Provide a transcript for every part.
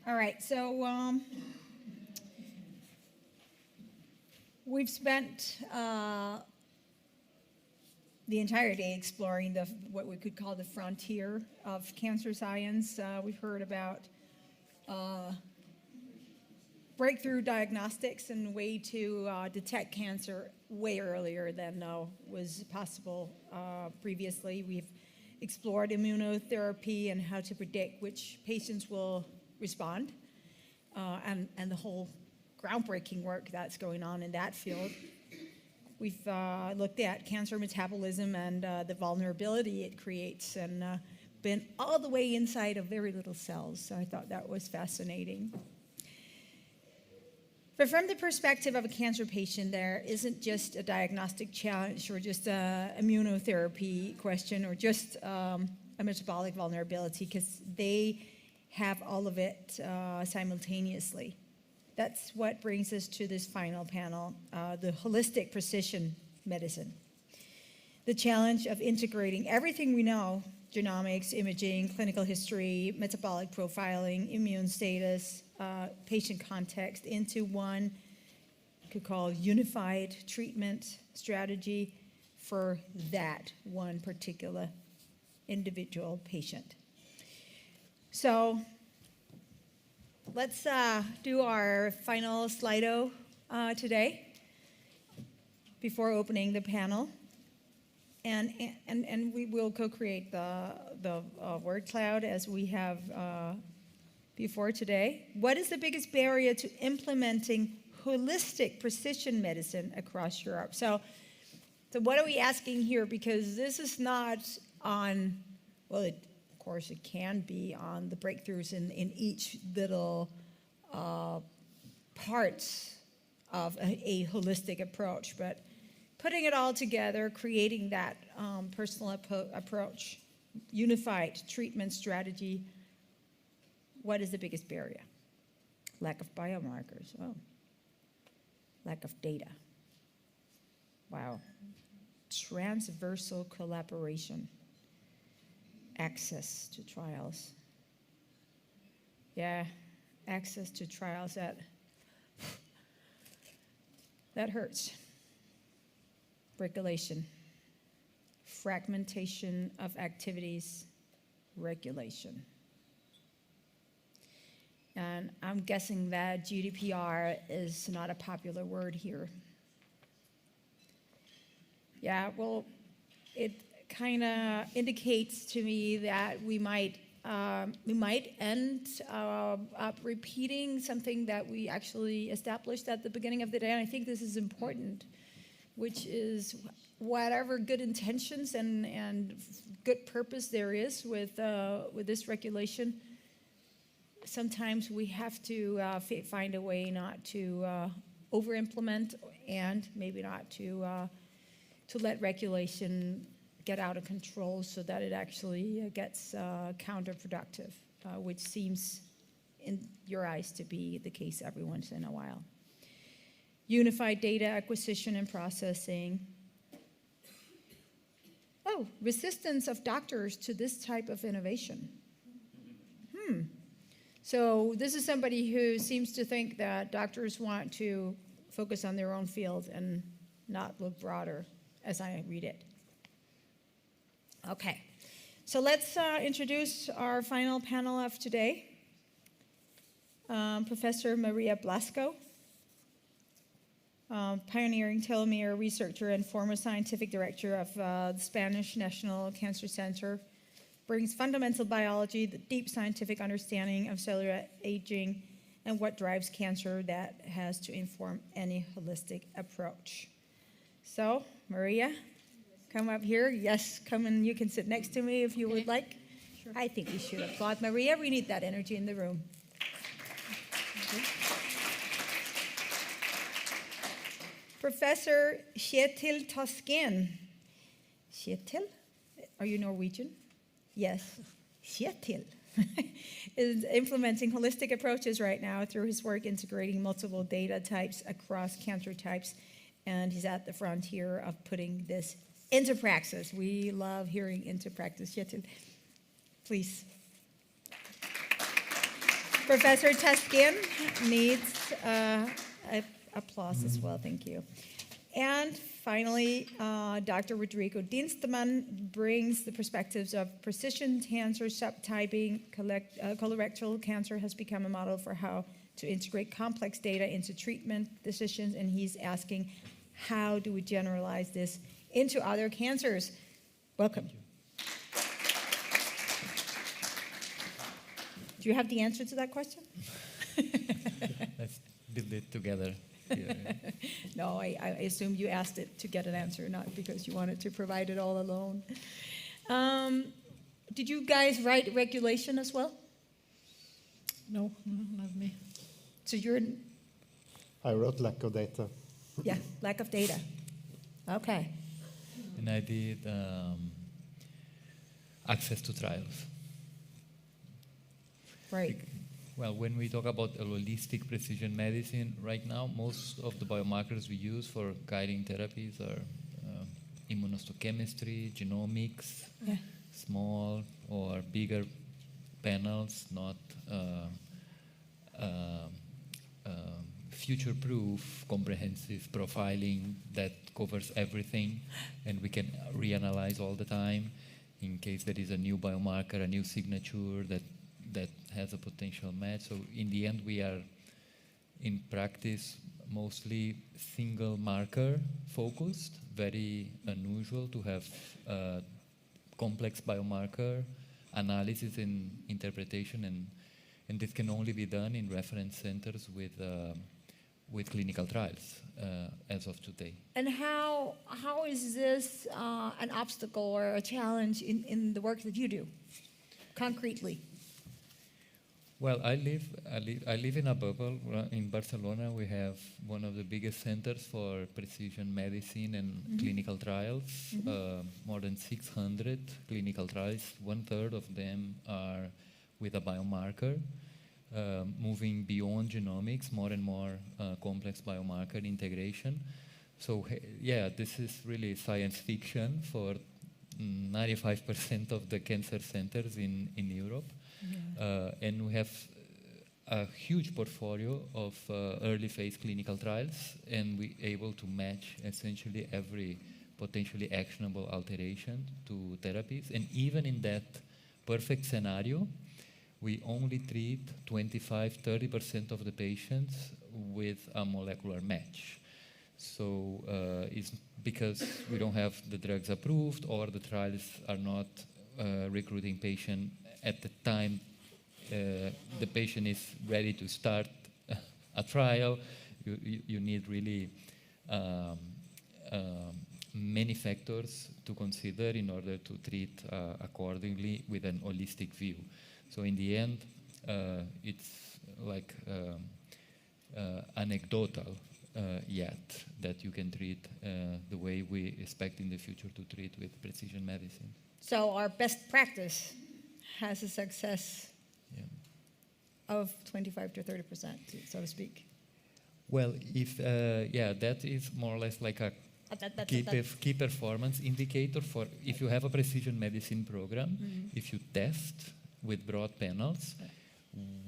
All right, so we've spent the entire day exploring what we could call the frontier of cancer science. We've heard about breakthrough diagnostics and way to detect cancer way earlier than was possible previously. We've explored immunotherapy and how to predict which patients will respond, and the whole groundbreaking work that's going on in that field. We've looked at cancer metabolism and the vulnerability it creates, and been all the way inside of very little cells. So I thought that was fascinating. But from the perspective of a cancer patient, there isn't just a diagnostic challenge or just an immunotherapy question or just a metabolic vulnerability, because they have all of it simultaneously. That's what brings us to this final panel, the holistic precision medicine. The challenge of integrating everything we know, genomics, imaging, clinical history, metabolic profiling, immune status, patient context, into one we could call unified treatment strategy for that one particular individual patient. So let's do our final Slido today before opening the panel. And we will co-create the word cloud as we have before today. What is the biggest barrier to implementing holistic precision medicine across Europe? So what are we asking here? Because this is not on, well, of course it can be on the breakthroughs in each little parts of a holistic approach, but putting it all together, creating that personal approach, unified treatment strategy. What is the biggest barrier? Lack of biomarkers. Oh. Lack of data. Wow. Transversal collaboration. Access to trials. Yeah, access to trials, that hurts. Regulation, fragmentation of activities, regulation. And I'm guessing that GDPR is not a popular word here. Yeah, well, it kind of indicates to me that we might end up repeating something that we actually established at the beginning of the day, and I think this is important, which is whatever good intentions and good purpose there is with this regulation, sometimes we have to find a way not to over-implement and maybe not to let regulation get out of control so that it actually gets counterproductive, which seems in your eyes to be the case every once in a while. Unified data acquisition and processing. Oh, resistance of doctors to this type of innovation. So this is somebody who seems to think that doctors want to focus on their own field and not look broader, as I read it. Okay, so let's introduce our final panel of today. Professor Maria Blasco. Pioneering telomere researcher and former scientific director of the Spanish National Cancer Center, brings fundamental biology, the deep scientific understanding of cellular aging, and what drives cancer that has to inform any holistic approach. So, Maria, come up here. Yes, come and you can sit next to me if you would like. Sure. I think we should applaud Maria. We need that energy in the room. Okay. Professor Kjetil Tosken. Kjetil? Are you Norwegian? Yes. Kjetil is implementing holistic approaches right now through his work integrating multiple data types across cancer types, and he's at the frontier of putting this into praxis. We love hearing into practice. Kjetil, please. Professor Tuskin needs applause as well. Thank you. And finally, Dr. Rodrigo Dienstemann brings the perspectives of precision cancer subtyping. Colorectal cancer has become a model for how to integrate complex data into treatment decisions, and he's asking, how do we generalize this into other cancers? Welcome. Do you have the answer to that question? Let's build it together. Yeah. No, I assume you asked it to get an answer, not because you wanted to provide it all alone. Did you guys write regulation as well? No, not me. So you're... I wrote lack of data. Yeah, lack of data. Okay. And I did access to trials. Right. Well, when we talk about a holistic precision medicine, right now, most of the biomarkers we use for guiding therapies are immunohistochemistry, genomics, Yeah. small or bigger panels, not future-proof, comprehensive profiling that covers everything, and we can reanalyze all the time in case there is a new biomarker, a new signature that has a potential match. So in the end, we are, in practice, mostly single marker focused, very unusual to have complex biomarker analysis and interpretation, and this can only be done in reference centers with clinical trials as of today. And how is this an obstacle or a challenge in the work that you do, concretely? Well, I live in a bubble. In Barcelona, we have one of the biggest centers for precision medicine and clinical trials, more than 600 clinical trials. 1/3 of them are with a biomarker, moving beyond genomics, more and more complex biomarker integration. So, yeah, this is really science fiction for 95% of the cancer centers in Europe. Yeah. And we have a huge portfolio of early phase clinical trials, and we're able to match essentially every potentially actionable alteration to therapies. And even in that perfect scenario, we only treat 25-30% of the patients with a molecular match. So it's because we don't have the drugs approved, or the trials are not recruiting patients at the time the patient is ready to start a trial. You need really many factors to consider in order to treat accordingly with an holistic view. So in the end, it's like anecdotal yet that you can treat the way we expect in the future to treat with precision medicine. So our best practice has a success of 25 to 30%, so to speak. Well, if that is more or less like a key performance indicator for if you have a precision medicine program. If you test with broad panels,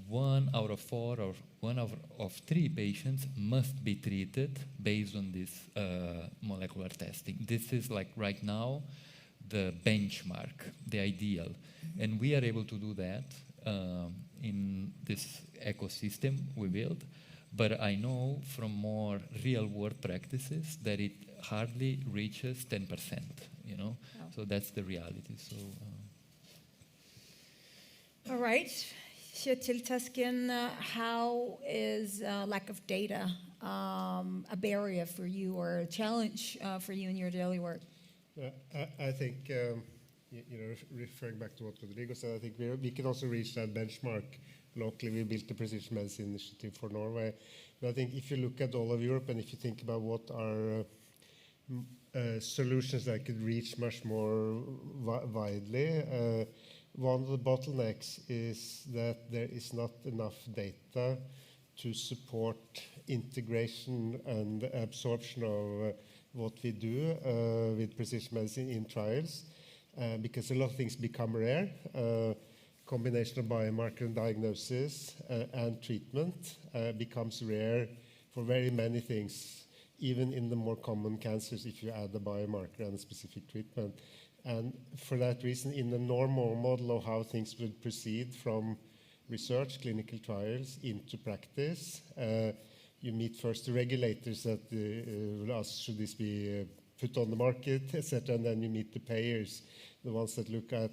1 out of 4 or 1 out of 3 patients must be treated based on this molecular testing. This is like right now the benchmark, the ideal. And we are able to do that in this ecosystem we build. But I know from more real-world practices that it hardly reaches 10%, you know? Oh. So that's the reality. So. All right. Kjetil Tuskin, how is lack of data a barrier for you or a challenge for you in your daily work? I think, referring back to what Rodrigo said, I think we can also reach that benchmark locally. We built the Precision Medicine Initiative for Norway. But I think if you look at all of Europe and if you think about what are solutions that could reach much more widely, one of the bottlenecks is that there is not enough data to support integration and absorption of what we do with precision medicine in trials, because a lot of things become rare. combination of biomarker and diagnosis and treatment becomes rare for very many things, even in the more common cancers if you add a biomarker and a specific treatment. And for that reason, in the normal model of how things would proceed from research, clinical trials, into practice, you meet first the regulators that will ask, should this be put on the market, etc., and then you meet the payers, the ones that look at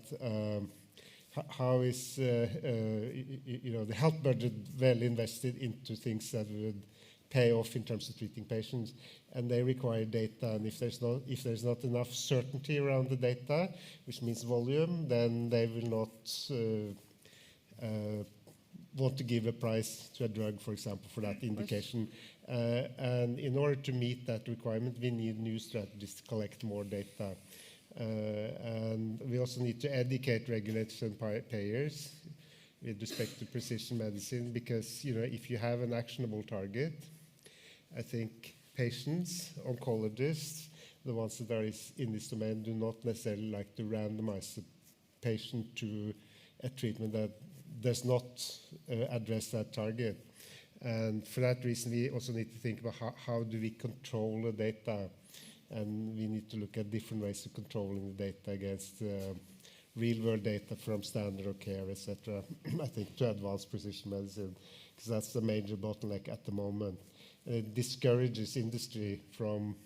how is the health budget well invested into things that would pay off in terms of treating patients, and they require data. And if there's not enough certainty around the data, which means volume, then they will not want to give a price to a drug, for example, for that indication. And in order to meet that requirement, we need new strategies to collect more data. And we also need to educate regulators and payers with respect to precision medicine, because if you have an actionable target, I think patients, oncologists, the ones that are in this domain, do not necessarily like to randomize the patient to a treatment that does not address that target. And for that reason, we also need to think about how do we control the data. And we need to look at different ways of controlling the data against real-world data from standard of care, etc. I think to advance precision medicine, because that's the major bottleneck at the moment. And it discourages industry from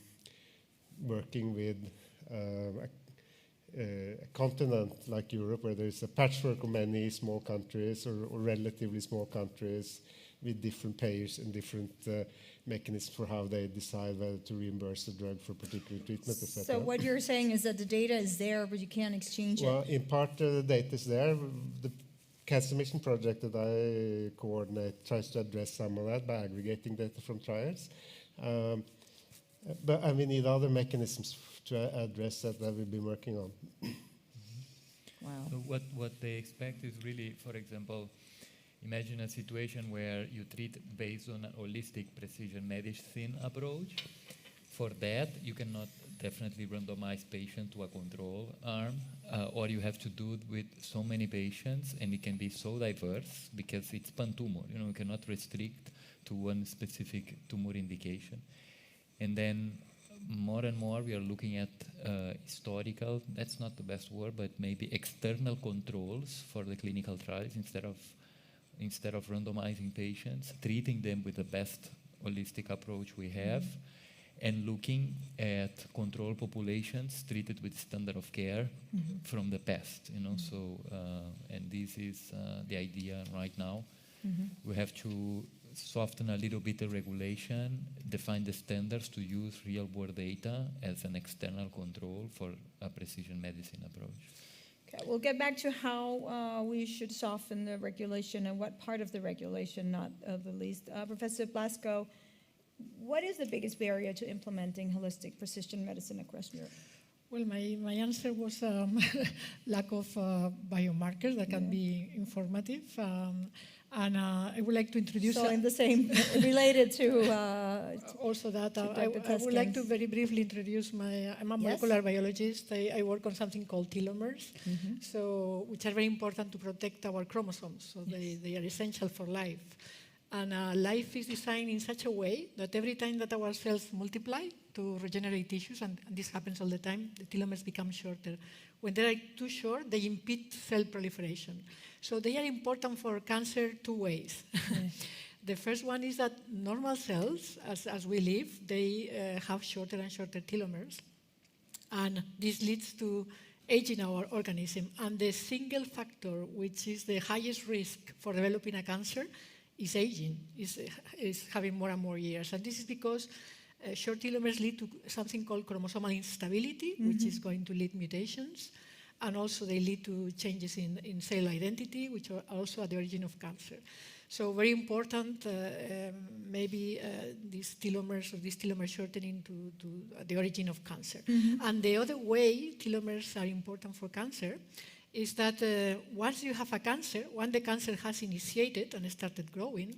working with a continent like Europe, where there's a patchwork of many small countries or relatively small countries with different payers and different mechanisms for how they decide whether to reimburse the drug for particular treatment, etc. So what you're saying is that the data is there, but you can't exchange Well, it. in part, the data is there. The Cancer Mission project that I coordinate tries to address some of that by aggregating data from trials. But we need other mechanisms to address that we've been working on. Wow. So what they expect is really, for example, imagine a situation where you treat based on a holistic precision medicine approach. For that, you cannot definitely randomize patient to a control arm, or you have to do it with so many patients, and it can be so diverse because it's pan-tumor. You cannot restrict to one specific tumor indication. And then more and more we are looking at historical, that's not the best word, but maybe external controls for the clinical trials instead of randomizing patients, treating them with the best holistic approach we have, and looking at control populations treated with standard of care from the past, So, and this is the idea right now. We have to soften a little bit the regulation, define the standards to use real-world data as an external control for a precision medicine approach. Okay, we'll get back to how we should soften the regulation and what part of the regulation, not the least. Professor Blasco, what is the biggest barrier to implementing holistic precision medicine across Europe? Well, my answer was lack of biomarkers that can be informative. And I would like to introduce... So in the same, related to... also that, to I would like to very briefly introduce I'm a molecular biologist. I work on something called telomeres, which are very important to protect our chromosomes. So they are essential for life. And life is designed in such a way that every time that our cells multiply to regenerate tissues, and this happens all the time, the telomeres become shorter. When they are too short, they impede cell proliferation. So they are important for cancer two ways. The first one is that normal cells, as we live, they have shorter and shorter telomeres. And this leads to age in our organism. And the single factor which is the highest risk for developing a cancer is aging, is having more and more years. And this is because short telomeres lead to something called chromosomal instability, which is going to lead mutations. And also they lead to changes in cell identity, which are also at the origin of cancer. So very important, maybe these telomeres or this telomere shortening to the origin of cancer. And the other way telomeres are important for cancer is that once you have a cancer, once the cancer has initiated and started growing,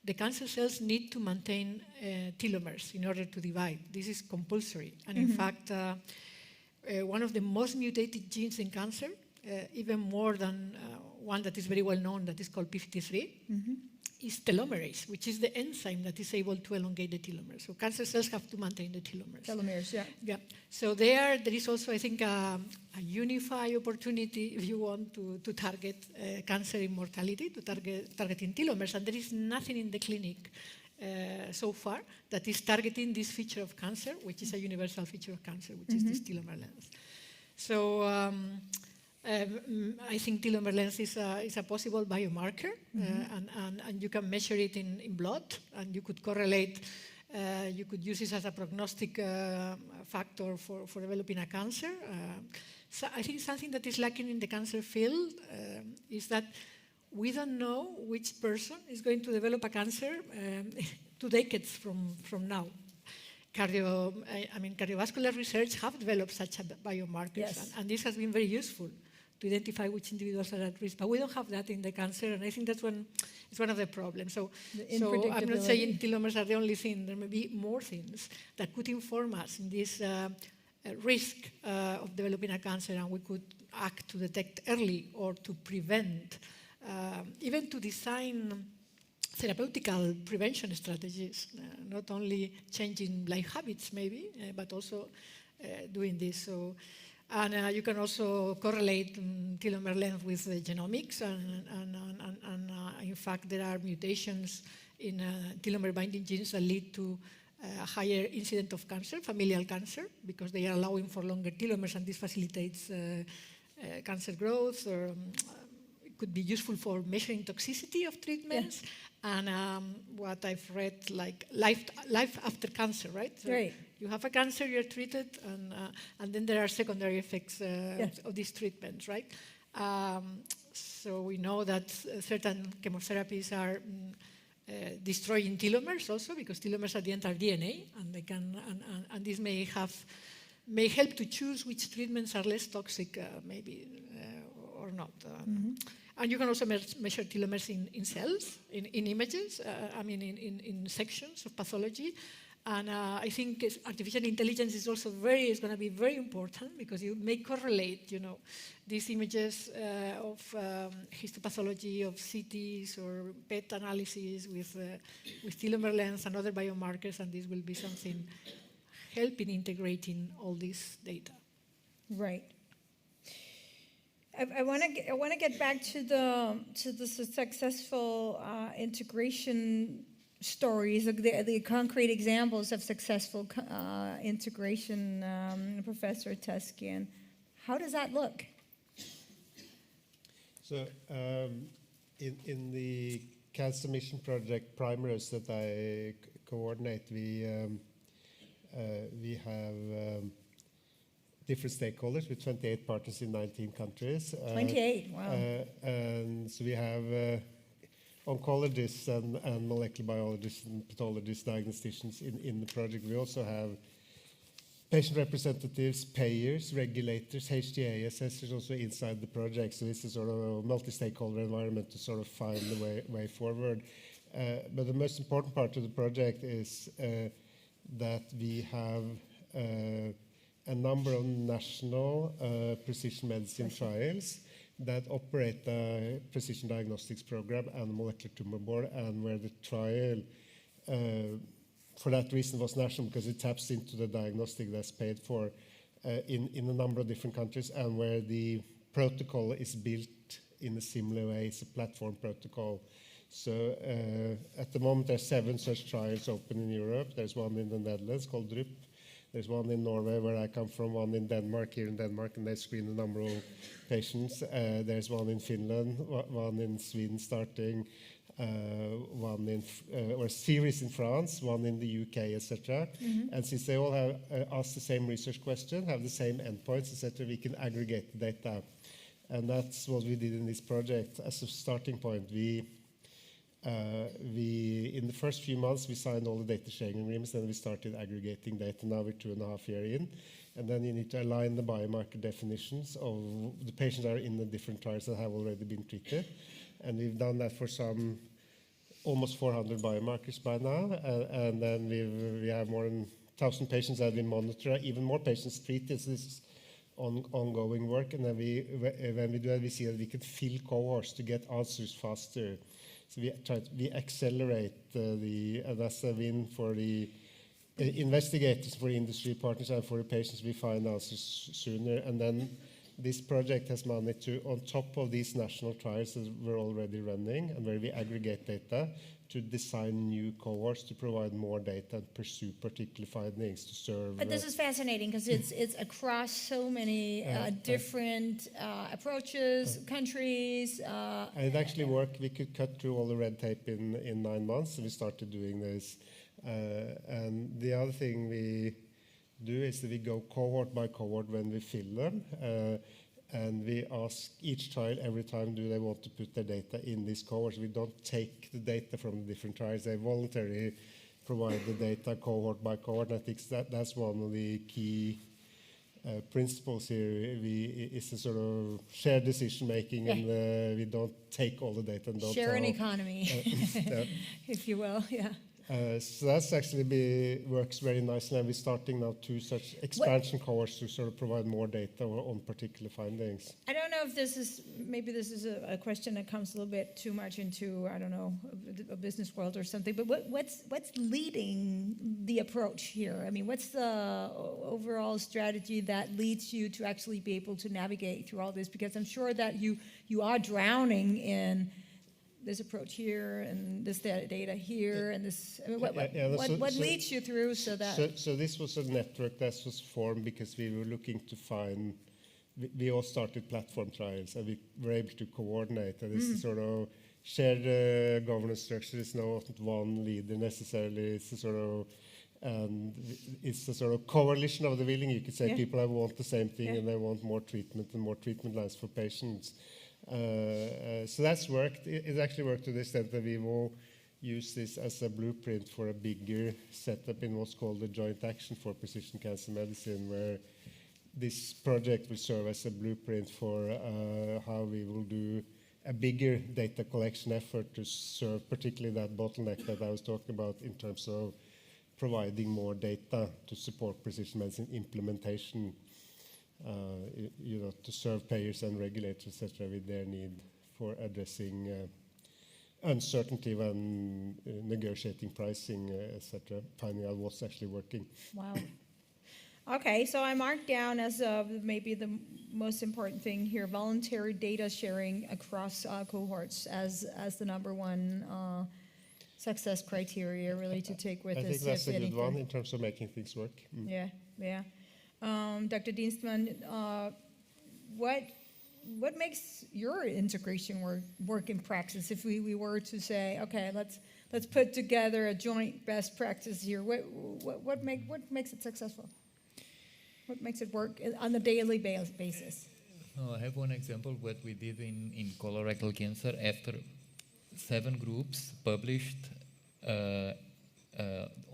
the cancer cells need to maintain telomeres in order to divide. This is compulsory. And in fact, one of the most mutated genes in cancer, even more than one that is very well known that is called p53, is telomerase, which is the enzyme that is able to elongate the telomeres. So cancer cells have to maintain the telomeres. Telomeres, yeah. Yeah. So there is also, I think, a unified opportunity if you want to target cancer immortality, to targeting telomeres, and there is nothing in the clinic so far that is targeting this feature of cancer, which is a universal feature of cancer, which is this telomere length. So I think telomere length is a possible biomarker, and you can measure it in blood, and you could correlate. You could use it as a prognostic factor for developing a cancer. So I think something that is lacking in the cancer field is that we don't know which person is going to develop a cancer 2 decades from now. Cardiovascular research have developed such a biomarkers, and this has been very useful to identify which individuals are at risk. But we don't have that in the cancer, and I think that's it's one of the problems. So I'm not saying telomeres are the only thing. There may be more things that could inform us in this risk of developing a cancer, and we could act to detect early or to prevent, even to design therapeutical prevention strategies, not only changing life habits maybe, but also doing this. So, and you can also correlate telomere length with genomics, and in fact there are mutations in telomere binding genes that lead to a higher incidence of cancer, familial cancer, because they are allowing for longer telomeres, and this facilitates cancer growth, or it could be useful for measuring toxicity of treatments. And what I've read, like life after cancer, right? So right. You have a cancer, you're treated, and then there are secondary effects of these treatments, right? So we know that certain chemotherapies are destroying telomeres also, because telomeres at the end are DNA, and they can, and this may help to choose which treatments are less toxic, maybe, or not. And you can also measure telomeres in cells, in images, in sections of pathology. And I think artificial intelligence is also going to be very important, because you may correlate, these images of histopathology, of CTs or PET analysis with telomere length and other biomarkers, and this will be something helping integrating all this data. Right. I want to get back to the successful integration stories, the concrete examples of successful integration, Professor Teskian. How does that look? So in the Cancer Mission Project Primaries that I coordinate, we have different stakeholders with 28 partners in 19 countries. 28, wow. And so we have oncologists and molecular biologists and pathologists, diagnosticians in the project. We also have patient representatives, payers, regulators, HTA assessors also inside the project. So this is sort of a multi-stakeholder environment to sort of find the way forward. But the most important part of the project is that we have a number of national precision medicine trials that operate a precision diagnostics program and a molecular tumor board, and where the trial, for that reason, was national, because it taps into the diagnostic that's paid for in a number of different countries, and where the protocol is built in a similar way. It's a platform protocol. So at the moment, there are 7 such trials open in Europe. There's one in the Netherlands called DRUP. There's one in Norway, where I come from, one in Denmark, here in Denmark, and they screen a number of patients. There's one in Finland, one in Sweden starting, one in, or a series in France, one in the UK, etc. And since they all have asked the same research question, have the same endpoints, etc., we can aggregate the data. And that's what we did in this project. As a starting point, we in the first few months, we signed all the data sharing agreements, and we started aggregating data. Now we're 2.5 years in. And then you need to align the biomarker definitions of the patients that are in the different trials that have already been treated. And we've done that for some almost 400 biomarkers by now. And then we have more than 1,000 patients that have been monitored, even more patients treated. So this is ongoing work, and then when we do that, we see that we could fill cohorts to get answers faster. So we accelerate and that's a win for the investigators, for industry partners, and for the patients. We find answers sooner, and then this project has managed to, on top of these national trials that we're already running and where we aggregate data, to design new cohorts to provide more data and pursue particular findings to serve. But this is fascinating because it's across so many different approaches, countries. And it actually worked. We could cut through all the red tape in 9 months, and we started doing this. And the other thing we do is that we go cohort by cohort when we fill them. And we ask each trial every time, do they want to put their data in these cohorts? We don't take the data from the different trials. They voluntarily provide the data cohort by cohort. And I think that's one of the key principles here. It's a sort of shared decision making, and we don't take all the data and don't share an economy, if you will. Yeah. So that's actually works very nicely, and we're starting now 2 such expansion cohorts to sort of provide more data on particular findings. I don't know if this is, maybe this is a question that comes a little bit too much into, I don't know, a business world or something, but what's leading the approach here? I mean, what's the overall strategy that leads you to actually be able to navigate through all this? Because I'm sure that you are drowning in this approach here and this data here and this. I mean, what leads you through so that? So this was a network that was formed because we were looking to find. We all started platform trials, and we were able to coordinate. And this is sort of shared governance structure. It's not one leader necessarily. It's a sort of. And it's a sort of coalition of the willing. You could say people want the same thing, and they want more treatment and more treatment lines for patients. So that's worked. It actually worked to the extent that we will use this as a blueprint for a bigger setup in what's called the Joint Action for Precision Cancer Medicine, where this project will serve as a blueprint for how we will do a bigger data collection effort to serve particularly that bottleneck that I was talking about in terms of providing more data to support precision medicine implementation. To serve payers and regulators, etc., with their need for addressing uncertainty when negotiating pricing, etc., finding out what's actually working. Wow. Okay, so I marked down as maybe the most important thing here, voluntary data sharing across cohorts as the number one success criteria, really, to take with us. I think that's a good one in terms of making things work. Yeah. Dr. Dienstmann, what makes your integration work in practice? If we were to say, okay, let's put together a joint best practice here, what makes it successful? What makes it work on a daily basis? I have one example what we did in colorectal cancer. After 7 groups published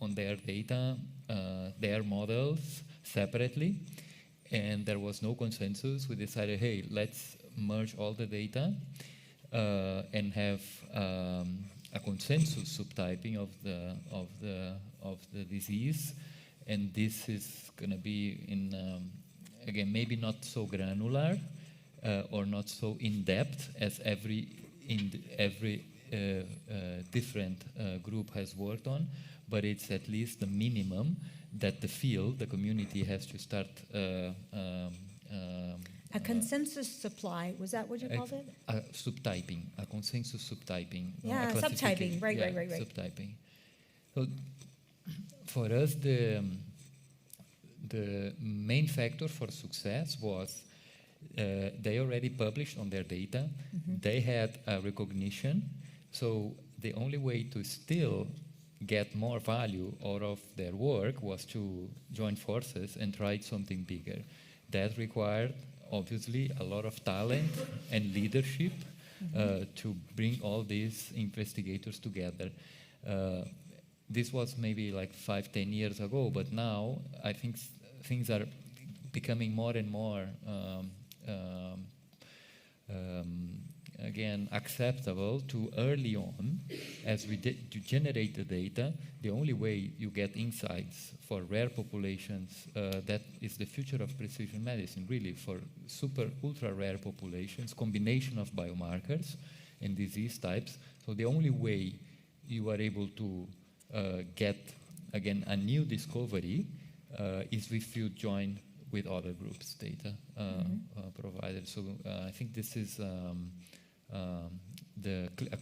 on their data, their models separately, and there was no consensus. We decided, hey, let's merge all the data and have a consensus subtyping of the disease. And this is going to be in again, maybe not so granular or not so in depth as every different group has worked on, but it's at least the minimum that the field, the community, has to start. A consensus supply, was that what you called it? Subtyping, a consensus subtyping. Yeah, subtyping, right. Subtyping. So for us, the main factor for success was they already published on their data. They had a recognition. So the only way to still get more value out of their work was to join forces and try something bigger. That required, obviously, a lot of talent and leadership to bring all these investigators together. This was maybe like 5-10 years ago, but now I think things are becoming more and more again, acceptable to early on, as we to generate the data. The only way you get insights for rare populations, that is the future of precision medicine, really, for super, ultra rare populations, combination of biomarkers and disease types. So the only way you are able to get, again, a new discovery is if you join with other groups' data providers. So I think this is a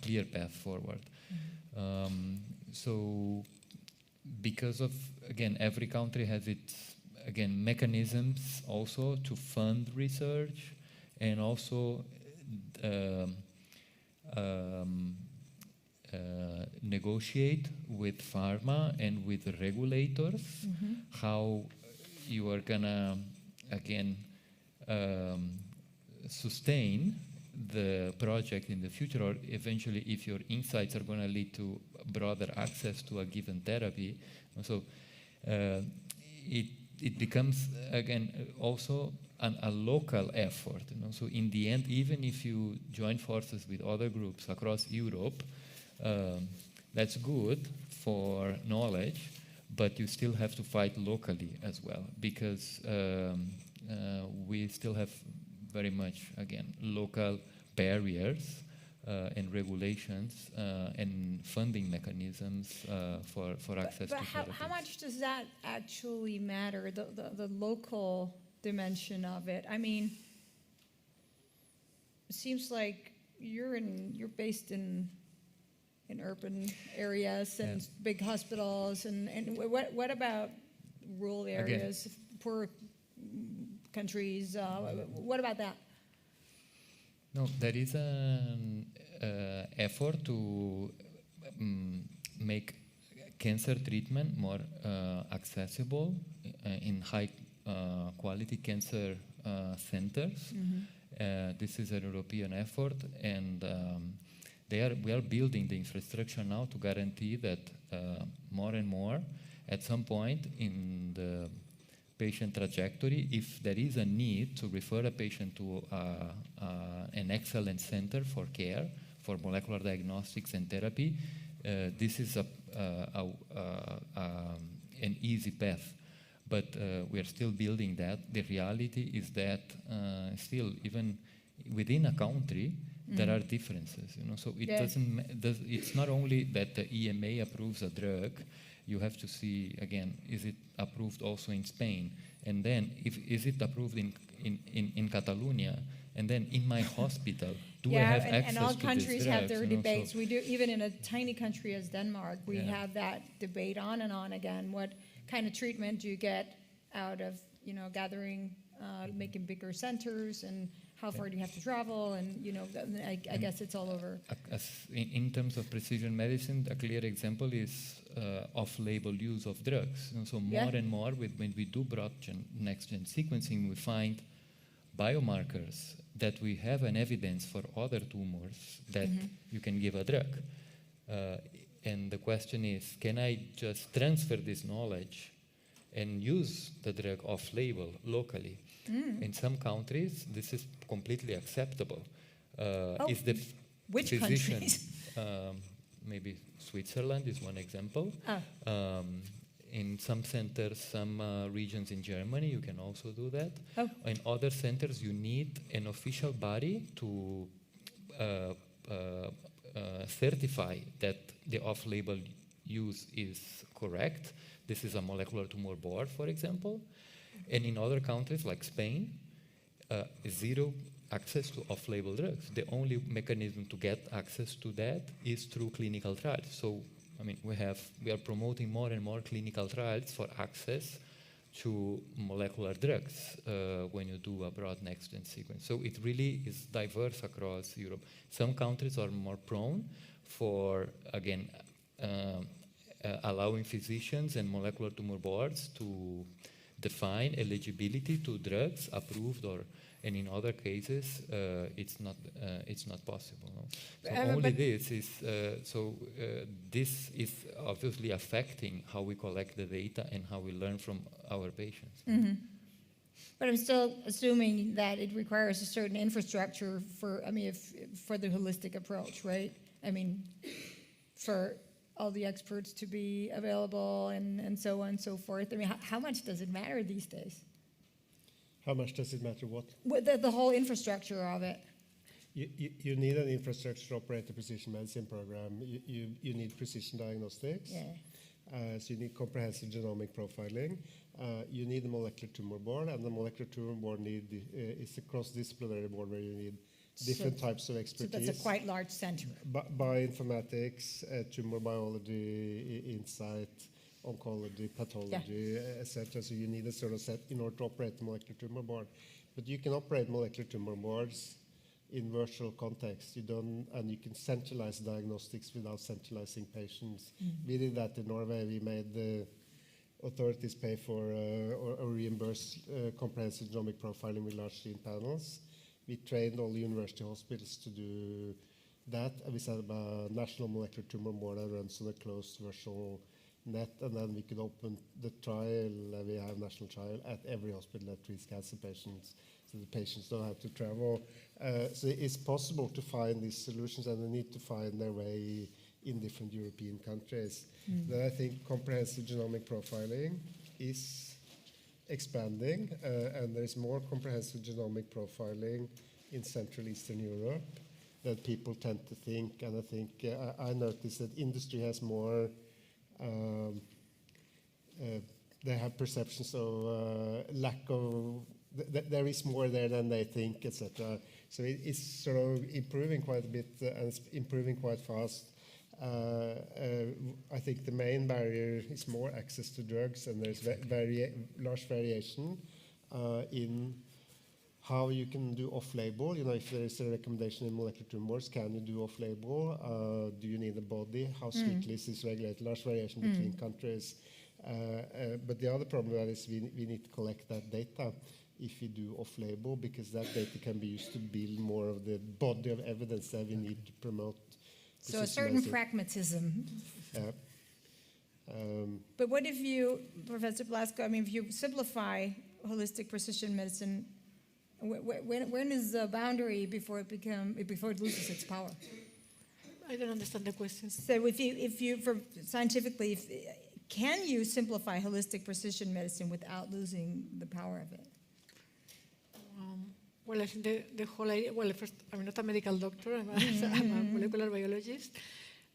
clear path forward. So because of, again, every country has its, again, mechanisms also to fund research and also negotiate with pharma and with the regulators how you are gonna, again, sustain the project in the future, or eventually if your insights are going to lead to broader access to a given therapy. So it becomes, again, also a local effort. So in the end, even if you join forces with other groups across Europe, that's good for knowledge, but you still have to fight locally as well, because we still have very much, again, local barriers and regulations and funding mechanisms for access to therapies. How much does that actually matter, the local dimension of it? I mean, it seems like you're based in urban areas and big hospitals, and what about rural areas, poor countries? What about that? No, there is an effort to make cancer treatment more accessible in high quality cancer centers. This is a European effort, and we are building the infrastructure now to guarantee that more and more, at some point in the patient trajectory, if there is a need to refer a patient to an excellent center for care, for molecular diagnostics and therapy, this is an easy path. But we are still building that. The reality is that still, even within a country, there are differences. So it it's not only that the EMA approves a drug. You have to see, again, is it approved also in Spain? And then, is it approved in Catalonia? And then, in my hospital, do I have access to this drug? And all countries have their debates. We do, even in a tiny country as Denmark, we have that debate on and on again. What kind of treatment do you get out of, gathering, making bigger centers, and how far do you have to travel? And, I guess it's all over. In terms of precision medicine, a clear example is off-label use of drugs. So more and more, when we do broad next-gen sequencing, we find biomarkers that we have an evidence for other tumors that you can give a drug. And the question is, can I just transfer this knowledge and use the drug off-label locally? In some countries, this is completely acceptable. If the which physician, countries? maybe Switzerland is one example. In some centers, some regions in Germany, you can also do that. In other centers, you need an official body to certify that the off-label use is correct. This is a molecular tumor board, for example. And in other countries, like Spain, zero access to off-label drugs. The only mechanism to get access to that is through clinical trials. So, we are promoting more and more clinical trials for access to molecular drugs when you do a broad next-gen sequence. So it really is diverse across Europe. Some countries are more prone for, again, allowing physicians and molecular tumor boards to define eligibility to drugs approved, and in other cases it's not possible. No? So this is obviously affecting how we collect the data and how we learn from our patients. But I'm still assuming that it requires a certain infrastructure for, I mean, for the holistic approach, right? I mean, for all the experts to be available and so on and so forth. I mean, how much does it matter these days? How much does it matter what? The whole infrastructure of it. You need an infrastructure to operate a precision medicine program. You need precision diagnostics. Yeah. So you need comprehensive genomic profiling. You need a molecular tumor board, and the molecular tumor board is a cross-disciplinary board where you need different types of expertise. So that's a quite large center. Bioinformatics, tumor biology, insight, oncology, pathology, etc. So you need a sort of set in order to operate the molecular tumor board. But you can operate molecular tumor boards in virtual context. And you can centralize diagnostics without centralizing patients. We did that in Norway. We made the authorities pay for or reimburse comprehensive genomic profiling with large gene panels. We trained all the university hospitals to do that. And we set up a national molecular tumor board that runs on a closed virtual net, and then we could open the trial. We have national trial at every hospital that treats cancer patients, so the patients don't have to travel. So it's possible to find these solutions, and they need to find their way in different European countries. Then I think comprehensive genomic profiling is expanding, and there is more comprehensive genomic profiling in Central Eastern Europe than people tend to think. And I think I noticed that industry has more. They have perceptions of lack of. There is more there than they think, etc. So it's sort of improving quite a bit, and it's improving quite fast. I think the main barrier is more access to drugs, and there's large variation in how you can do off-label. You know, if there is a recommendation in molecular tumors, can you do off-label? Do you need a body? How strictly is this regulated? Large variation between countries. But the other problem with that is we need to collect that data if we do off-label, because that data can be used to build more of the body of evidence that we need to promote. So a certain pragmatism. But what if you, Professor Blasco, I mean, if you simplify holistic precision medicine, when is the boundary before it loses its power? I don't understand the question. So if you for scientifically, can you simplify holistic precision medicine without losing the power of it? Well, I think the whole idea, well, first, I'm not a medical doctor, I'm a molecular biologist,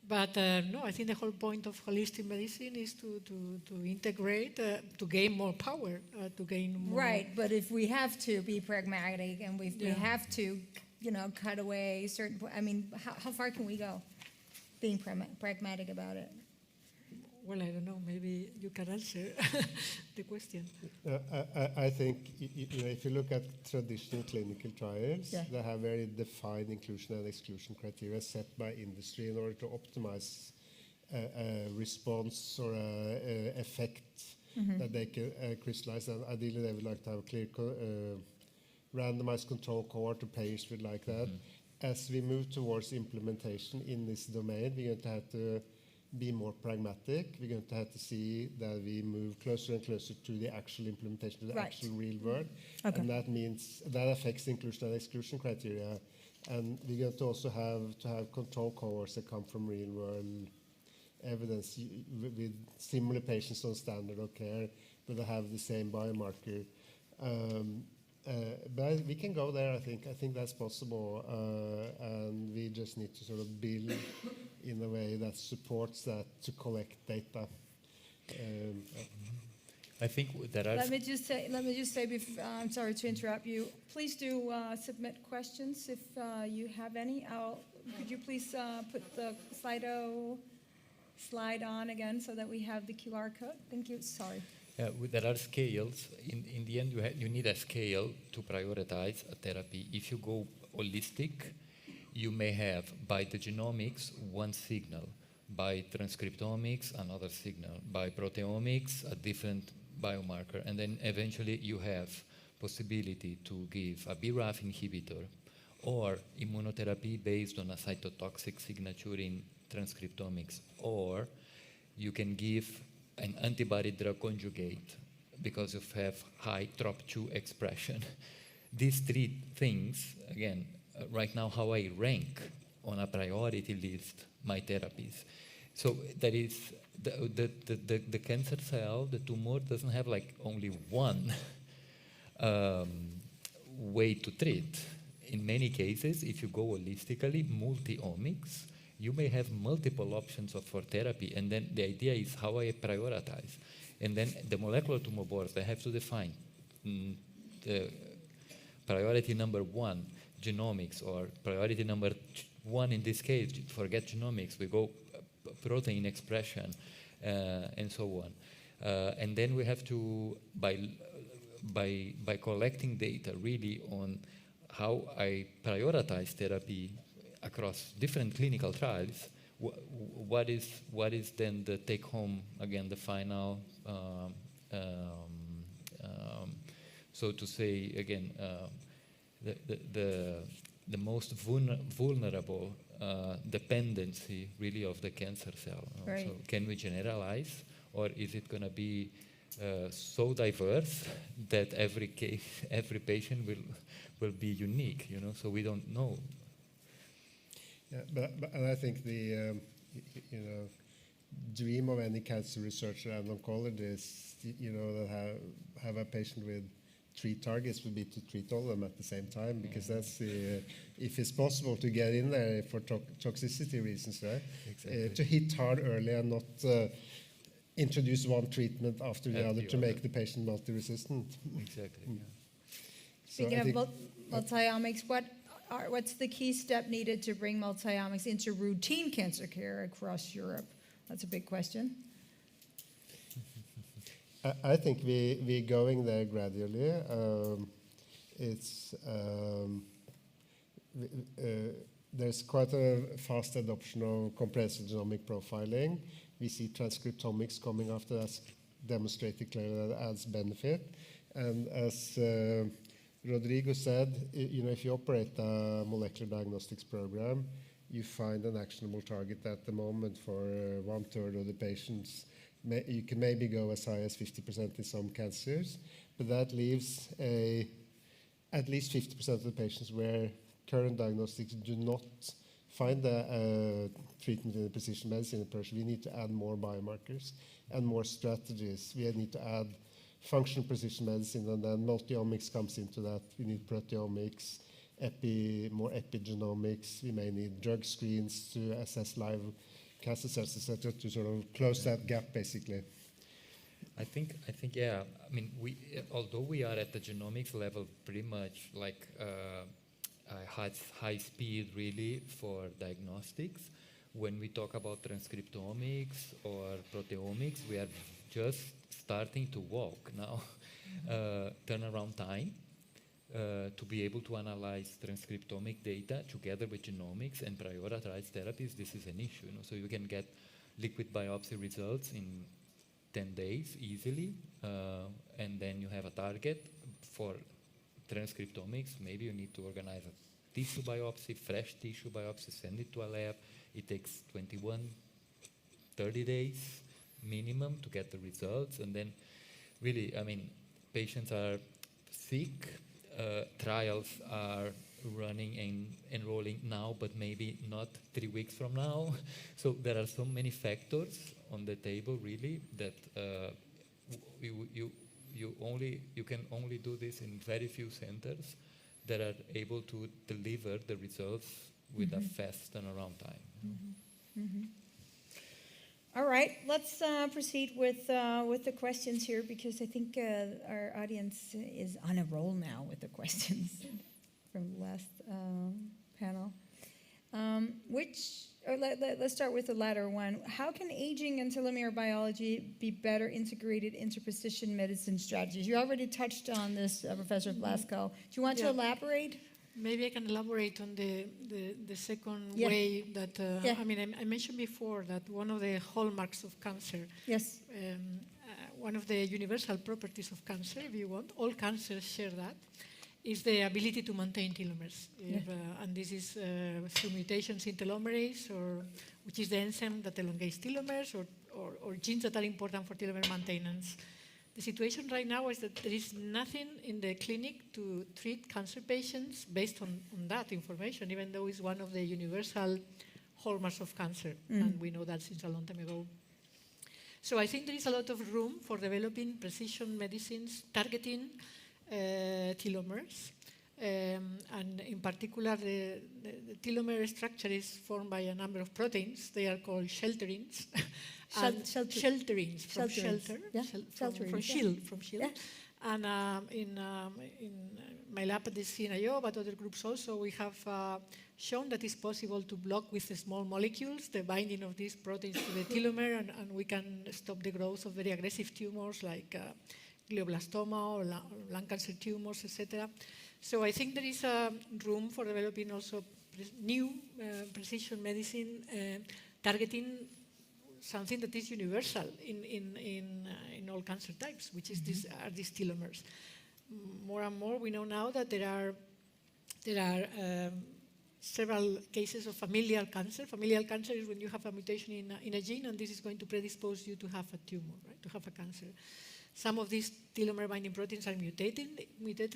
but no, I think the whole point of holistic medicine is to integrate, to gain more power, to gain more... Right, but if we have to be pragmatic and we have to, cut away certain, I mean, how far can we go being pragmatic about it? Well, I don't know. Maybe you can answer the question. I think if you look at traditional clinical trials, they have very defined inclusion and exclusion criteria set by industry in order to optimize a response or a effect that they can crystallize. And ideally, they would like to have a clear randomized control cohort. Payers would like that. As we move towards implementation in this domain, we're going to have to be more pragmatic. We're going to have to see that we move closer and closer to the actual implementation, to the actual real world. Okay. And that means that affects the inclusion and exclusion criteria. And we're going to also have control cohorts that come from real world evidence with similar patients on standard of care, but they have the same biomarker. But we can go there, I think. I think that's possible. And we just need to sort of build in a way that supports that to collect data. I think there are... Let me just say, I'm sorry to interrupt you. Please do submit questions if you have any. Could you please put the slide on again so that we have the QR code? Thank you. Sorry. There are scales. In the end, you need a scale to prioritize a therapy. If you go holistic, you may have, by the genomics, one signal, by transcriptomics, another signal, by proteomics, a different biomarker, and then eventually you have possibility to give a BRAF inhibitor or immunotherapy based on a cytotoxic signature in transcriptomics, or you can give an antibody drug conjugate because you have high TROP2 expression. These three things, again, right now how I rank on a priority list my therapies. So that is the cancer cell, the tumor doesn't have like only one way to treat. In many cases, if you go holistically, multi-omics, you may have multiple options for therapy, and then the idea is how I prioritize. And then the molecular tumor boards, they have to define the priority number 1, genomics, or priority number 1 in this case, forget genomics, we go protein expression, and so on. And then we have to, by collecting data really on how I prioritize therapy across different clinical trials, what is then the take home, again, the final, so to say, again, the most vulnerable dependency really of the cancer cell. Right. So can we generalize, or is it going to be so diverse that every case, every patient will be unique? So we don't know. Yeah, and I think the dream of any cancer researcher and oncologist, that have a patient with 3 targets would be to treat all of them at the same time, because that's if it's possible to get in there for toxicity reasons, right? Exactly. To hit hard early and not introduce one treatment after the other to make the patient multi-resistant. Exactly. Yeah. So Speaking I of think multi-omics, what's the key step needed to bring multi-omics into routine cancer care across Europe? That's a big question. I think we're going there gradually. There's quite a fast adoption of comprehensive genomic profiling. We see transcriptomics coming after that's demonstrated clearly that adds benefit. And as Rodrigo said, if you operate a molecular diagnostics program, you find an actionable target at the moment for 1/3 of the patients. You can maybe go as high as 50% in some cancers, but that leaves at least 50% of the patients where current diagnostics do not find a treatment in the precision medicine approach. We need to add more biomarkers and more strategies. We need to add functional precision medicine, and then multi-omics comes into that. We need proteomics, more epigenomics. We may need drug screens to assess live cancer cells, etc., to sort of close that gap, basically. I think, yeah. I mean, although we are at the genomics level, pretty much like high speed, really, for diagnostics. When we talk about transcriptomics or proteomics, we are just starting to walk now. Turnaround time to be able to analyze transcriptomic data together with genomics and prioritize therapies, this is an issue. So you can get liquid biopsy results in 10 days easily, and then you have a target for transcriptomics. Maybe you need to organize a tissue biopsy, fresh tissue biopsy, send it to a lab. It takes 30 days minimum to get the results. And then really, I mean, patients are sick, trials are running and enrolling now, but maybe not 3 weeks from now. So there are so many factors on the table, really, that you can only do this in very few centers that are able to deliver the results with a fast turnaround time. All right, let's proceed with the questions here, because I think our audience is on a roll now with the questions from the last panel. Let's start with the latter one. How can aging and telomere biology be better integrated into precision medicine strategies? You already touched on this, Professor Blasco. Do you want to elaborate? Maybe I can elaborate on the second Yeah. way that, Yeah. I mean, I mentioned before that one of the hallmarks of cancer, Yes. one of the universal properties of cancer, if you want, all cancers share that, is the ability to maintain telomeres. And this is through mutations in telomerase, which is the enzyme that elongates telomeres, or genes that are important for telomere maintenance. The situation right now is that there is nothing in the clinic to treat cancer patients based on that information, even though it's one of the universal hallmarks of cancer, and we know that since a long time ago. So I think there is a lot of room for developing precision medicines targeting telomeres. And in particular, the telomere structure is formed by a number of proteins. They are called shelterins. Shelterins, from shelter, from shield. Yeah. And in my lab at the CNIO, but other groups also, we have shown that it's possible to block with the small molecules the binding of these proteins to the telomere, and we can stop the growth of very aggressive tumors like glioblastoma or lung cancer tumors, etc. So I think there is room for developing also new precision medicine targeting something that is universal in all cancer types, which is these telomeres. More and more, we know now that there are several cases of familial cancer. Familial cancer is when you have a mutation in a gene, and this is going to predispose you to have a tumor, right? To have a cancer. Some of these telomere binding proteins are mutated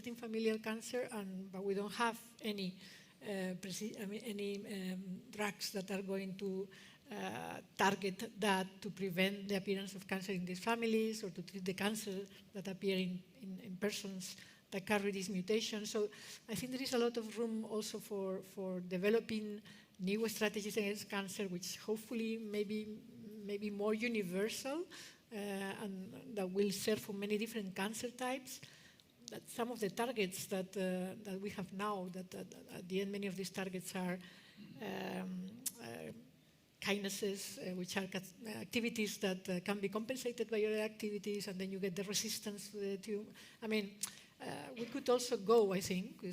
in familial cancer, but we don't have any drugs that are going to target that to prevent the appearance of cancer in these families or to treat the cancer that appear in persons that carry this mutation. So I think there is a lot of room also for developing new strategies against cancer, which hopefully may be more universal and that will serve for many different cancer types. That some of the targets that we have now, that at the end many of these targets are kinases, which are activities that can be compensated by other activities, and then you get the resistance to the tumor. I mean, we could also go, I think,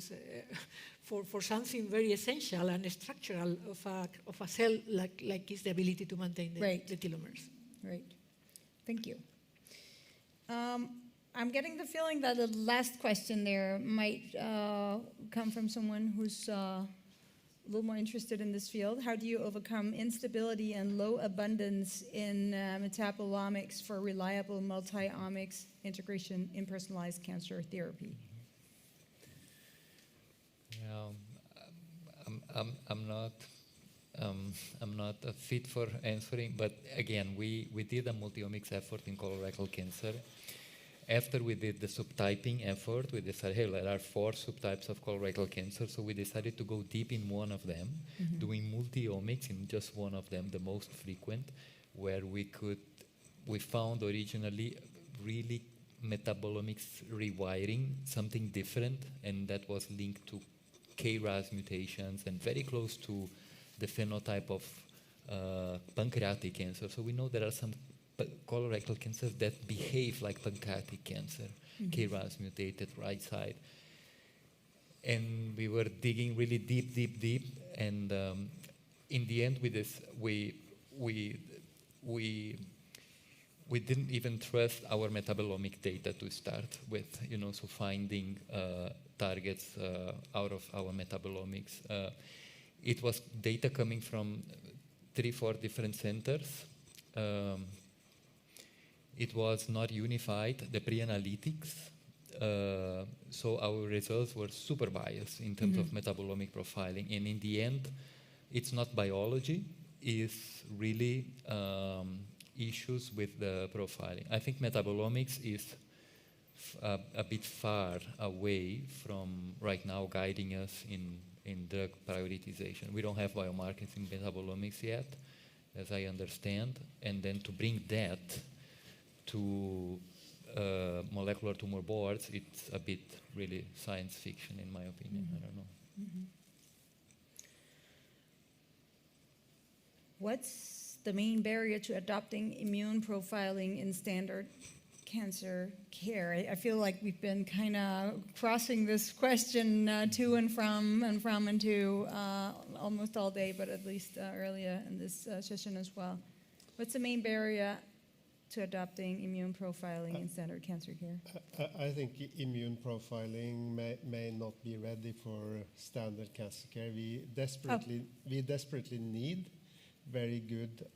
for something very essential and structural of a cell, like is the ability to maintain the telomeres. Right. Thank you. I'm getting the feeling that the last question there might come from someone who's a little more interested in this field. How do you overcome instability and low abundance in metabolomics for reliable multi-omics integration in personalized cancer therapy? I'm not fit for answering, but again, we did a multi-omics effort in colorectal cancer. After we did the subtyping effort, we decided, hey, there are 4 subtypes of colorectal cancer, so we decided to go deep in one of them, doing multi-omics in just one of them, the most frequent, where we found originally really metabolomics rewiring, something different, and that was linked to KRAS mutations and very close to the phenotype of pancreatic cancer. So we know there are some colorectal cancers that behave like pancreatic cancer, KRAS mutated right side. And we were digging really deep, and in the end, we didn't even trust our metabolomic data to start with, so finding targets out of our metabolomics. It was data coming from 3-4 different centers. It was not unified, the pre-analytics, so our results were super biased in terms of metabolomic profiling. And in the end, it's not biology, it's really issues with the profiling. I think metabolomics is a bit far away from right now guiding us in drug prioritization. We don't have biomarkers in metabolomics yet, as I understand, and then to bring that to molecular tumor boards, it's a bit really science fiction, in my opinion. I don't know. What's the main barrier to adopting immune profiling in standard cancer care? I feel like we've been kind of crossing this question to and from and to almost all day, but at least earlier in this session as well. What's the main barrier to adopting immune profiling in standard cancer care? I think immune profiling may not be ready for standard cancer care. We desperately need very good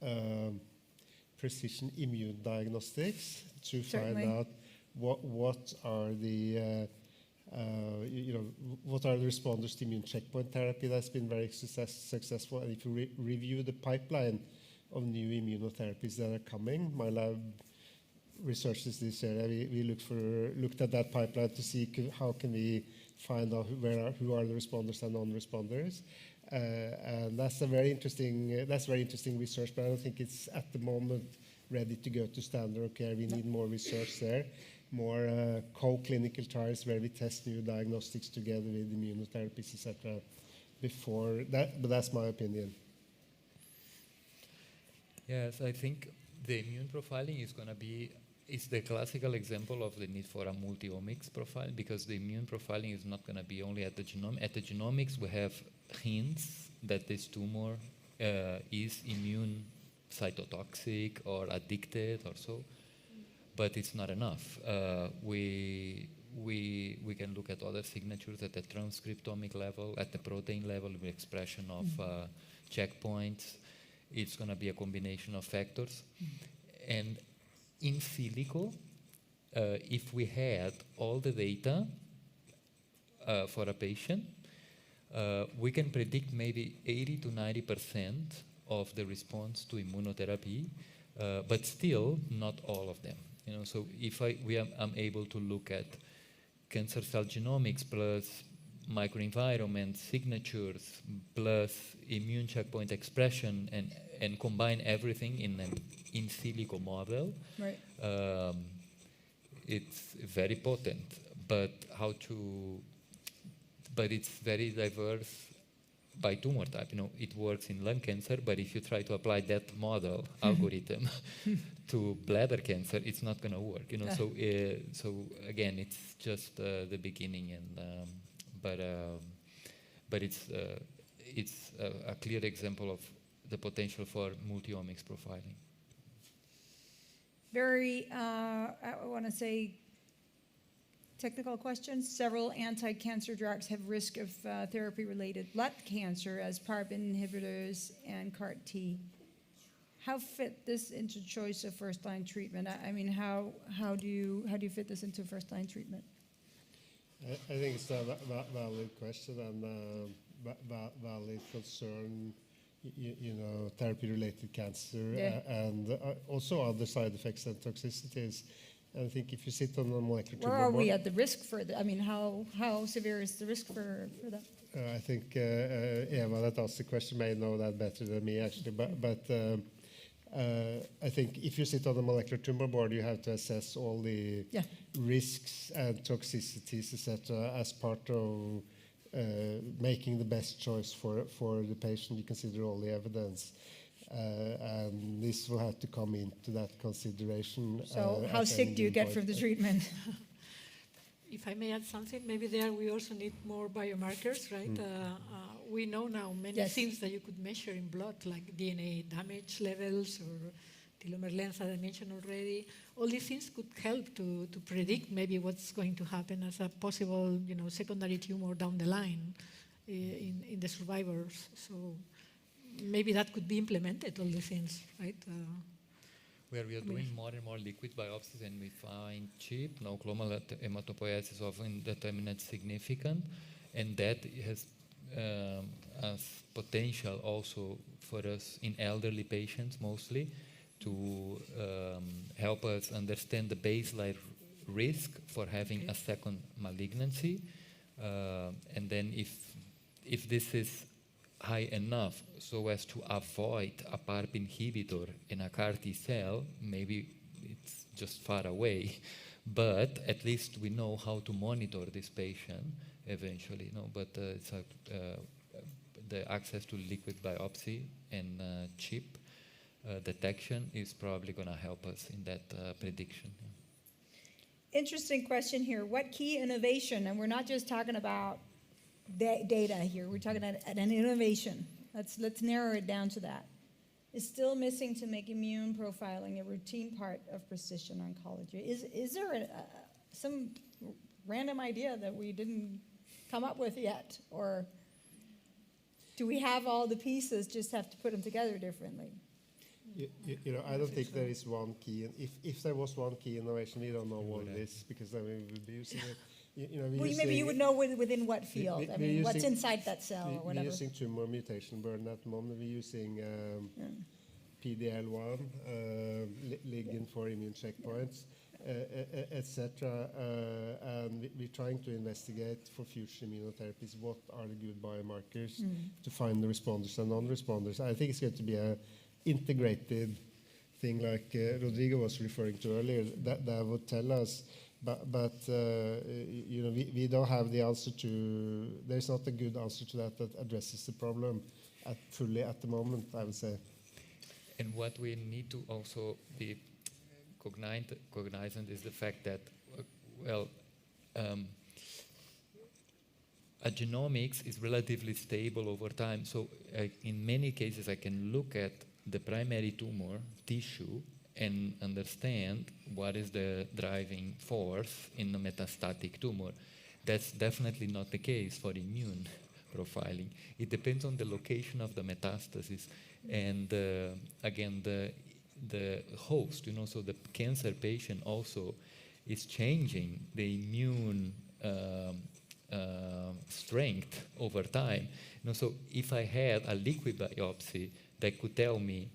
precision immune diagnostics to find out what are the what are the responders to immune checkpoint therapy that's been very successful? And if you review the pipeline of new immunotherapies that are coming, my lab researches this area. We looked at that pipeline to see how can we find out who are the responders and non-responders. And that's very interesting research, but I don't think it's at the moment ready to go to standard of care. We need more research there, more co-clinical trials where we test new diagnostics together with immunotherapies, etc. Before that, but that's my opinion. Yes, I think the immune profiling is going to be the classical example of the need for a multi-omics profile, because the immune profiling is not going to be only at the genome. At the genomics, we have hints that this tumor is immune cytotoxic or addicted or so, but it's not enough. We can look at other signatures at the transcriptomic level, at the protein level, with expression of checkpoints. It's going to be a combination of factors. And in silico, if we had all the data for a patient, we can predict maybe 80 to 90% of the response to immunotherapy, but still not all of them. So if I'm able to look at cancer cell genomics plus microenvironment signatures plus immune checkpoint expression and combine everything in an in silico model, Right. It's very potent. But it's very diverse by tumor type. It works in lung cancer, but if you try to apply that model algorithm to bladder cancer, it's not going to work. So again, it's just the beginning, and but it's a clear example of the potential for multi-omics profiling. Very, I want to say, technical questions. Several anti-cancer drugs have risk of therapy-related blood cancer as PARP inhibitors and CAR-T. How fit this into choice of first-line treatment? I mean, how do you fit this into first-line treatment? I think it's a valid question and valid concern. Therapy-related cancer and also other side effects and toxicities. And I think if you sit on a molecular tumor Where are board, we at the risk for that? I mean, how severe is the risk for that? I think Eva that asked the question may know that better than me actually, but I think if you sit on a molecular tumor board, you have to assess all the risks and toxicities, etc., as part of making the best choice for the patient. You consider all the evidence, and this will have to come into that consideration. So how sick do you get from the treatment? If I may add something, maybe there we also need more biomarkers, right? We know now many things that you could measure in blood, like DNA damage levels or telomere length, as I mentioned already. All these things could help to predict maybe what's going to happen as a possible, secondary tumor down the line in the survivors. So maybe that could be implemented, all these things, right? Where we are doing more and more liquid biopsies, and we find cheap, clonal hematopoiesis is often determinant significant, and that has as potential also for us in elderly patients mostly to help us understand the baseline risk for having a second malignancy, and then if this is high enough so as to avoid a PARP inhibitor in a CAR-T cell, maybe it's just far away, but at least we know how to monitor this patient eventually. But it's the access to liquid biopsy and cheap detection is probably going to help us in that prediction. Interesting question here. What key innovation, and we're not just talking about data here, we're talking about an innovation. Let's narrow it down to that. Is still missing to make immune profiling a routine part of precision oncology? Is there some random idea that we didn't come up with yet? Or do we have all the pieces, just have to put them together differently? I don't think there is one key. And if there was one key innovation, we don't know what it is, because then we would be using it. Maybe you would know within what field. What's inside that cell or We're whatever. using tumor mutation burden at the moment. We're using PD-L1, ligand for immune checkpoints, etc. And we're trying to investigate for future immunotherapies what are the good biomarkers to find the responders and non-responders. I think it's going to be an integrated thing, like Rodrigo was referring to earlier, that would tell us. But we don't have the answer to. There's not a good answer to that addresses the problem fully at the moment, I would say. And what we need to also be cognizant is the fact that, a genomics is relatively stable over time. So in many cases, I can look at the primary tumor tissue and understand what is the driving force in the metastatic tumor. That's definitely not the case for immune profiling. It depends on the location of the metastasis and again the host. So the cancer patient also is changing the immune strength over time. So if I had a liquid biopsy that could tell me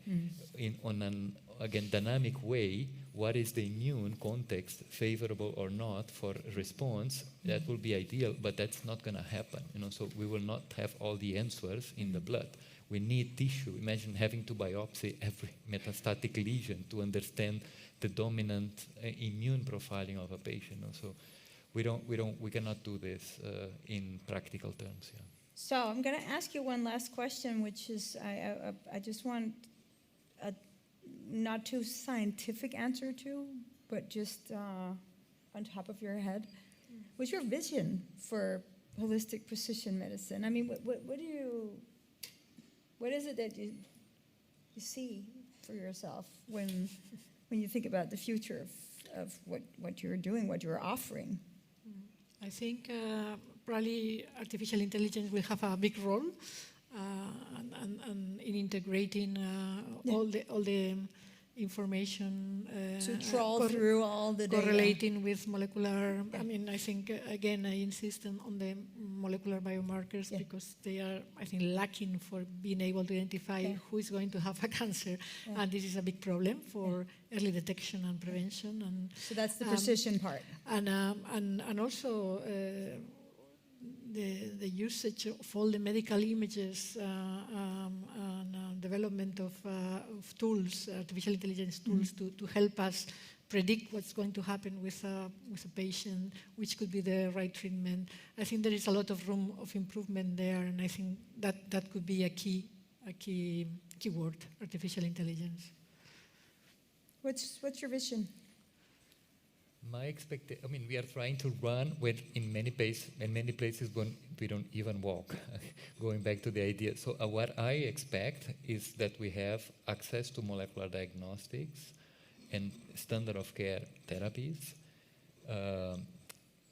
on an dynamic way what is the immune context, favorable or not, for response, that will be ideal, but that's not going to happen. So we will not have all the answers in the blood. We need tissue. Imagine having to biopsy every metastatic lesion to understand the dominant immune profiling of a patient. So we cannot do this in practical terms. Yeah. So I'm going to ask you one last question, which is I just want a not too scientific answer to, but just on top of your head. What's your vision for holistic precision medicine? I mean, what is it that you see for yourself when you think about the future of what you're doing, what you're offering? I think probably artificial intelligence will have a big role and in integrating all the information to trawl through all the data. Correlating with molecular. I mean, I think again I insist on the molecular biomarkers because they are, I think, lacking for being able to identify who is going to have a cancer, and this is a big problem for early detection and prevention. And so that's the precision part. And also. The usage of all the medical images and development of tools, artificial intelligence tools, to help us predict what's going to happen with a patient, which could be the right treatment. I think there is a lot of room of improvement there, and I think that could be a key word, artificial intelligence. What's your vision? My expectation, we are trying to run when in many places when we don't even walk, going back to the idea. So what I expect is that we have access to molecular diagnostics and standard of care therapies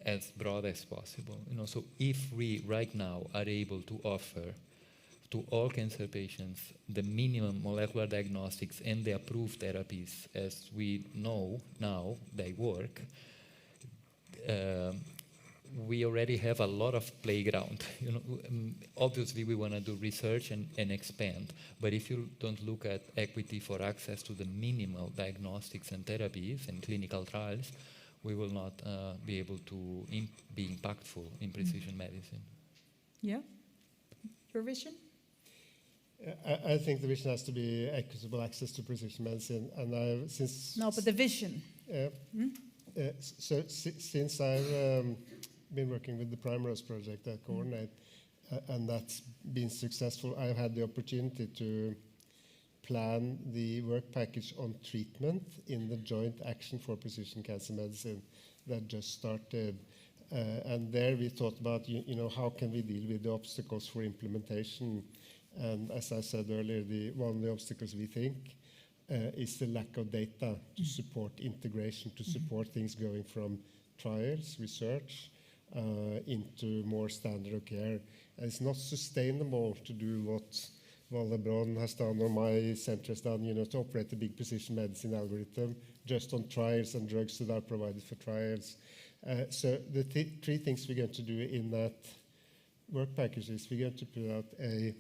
as broad as possible. So if we right now are able to offer to all cancer patients the minimum molecular diagnostics and the approved therapies as we know now they work, we already have a lot of playground. Obviously we want to do research and expand, but if you don't look at equity for access to the minimal diagnostics and therapies and clinical trials, we will not be able to be impactful in precision medicine. Yeah. Your vision? I think the vision has to be equitable access to precision medicine, and but the vision. So since I've been working with the Primrose project at Coordinate, and that's been successful, I've had the opportunity to plan the work package on treatment in the Joint Action for Precision Cancer Medicine that just started. And there we thought about, how can we deal with the obstacles for implementation. And as I said earlier, one of the obstacles we think is the lack of data to support integration, to support things going from trials, research, into more standard of care. And it's not sustainable to do what Lebron has done, or my center has done, to operate a big precision medicine algorithm just on trials and drugs that are provided for trials. So the three things we're going to do in that work package is we're going to put out a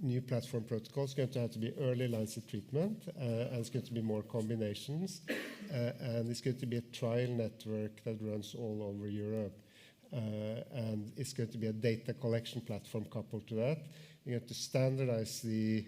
new platform protocol. It's going to have to be early lines of treatment, and it's going to be more combinations, and it's going to be a trial network that runs all over Europe. And it's going to be a data collection platform coupled to that. We're going to standardize the